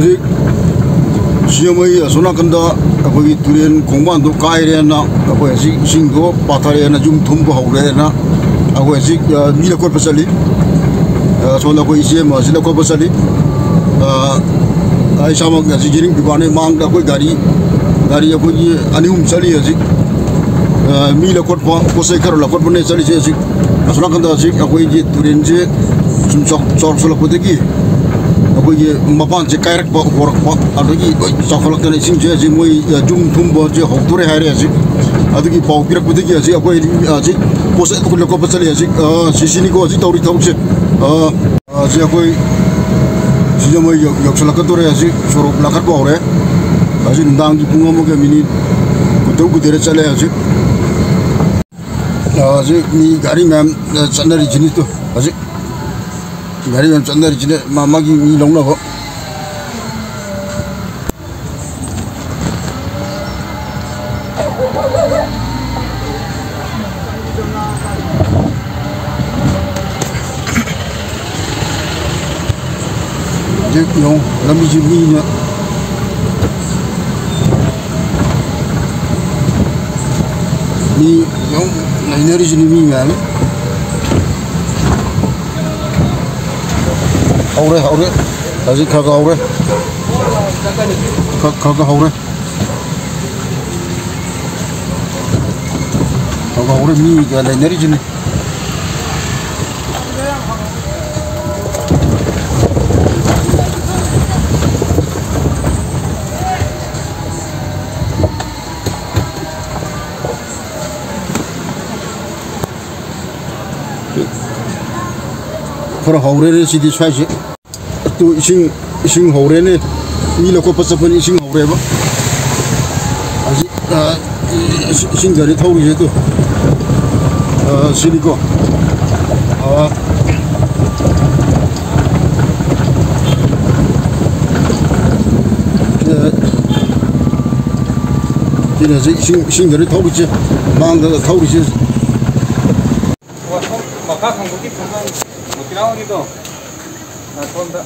hꯧzik siamai asonakanda akoi turen kongban do kairena akoi singdo pathare na jum thumbo haurena akoi mila kor pasali sola koi siam sila kor pasali ai sama jiring bibane mang da koi gari akoi anihum sali houzik mila kor posai karola kor bane sali houzik asonakanda houzik akoi turen je sum chok sola kodegi akoi mapan je kairak borak adugi chokholak tane sing je moi jum thumbo je hokture haire houzik adugi pau pirak kodegi akoi posai ko lokop sali houzik sisini ko tauri thauche akoi siamai yoksolakatore houzik sorok lakat bore nundang di pungamo ke mini kutu kutere chale houzik ni gari mem chandari jinis tu houzik gari mem chandari jinis mama ki ni long na ho je yong lami jimi nya ni yong lainari jini mi mem haure houzik khaga haure mi ga lainari jini for haure re sidi swai tu ising haure ne ni loko pasapani ising haure ba ising gari thauri je tu siliko ini ising gari thauri je mang thauri je Maka kangkuti pun, mungkin awak itu, nah,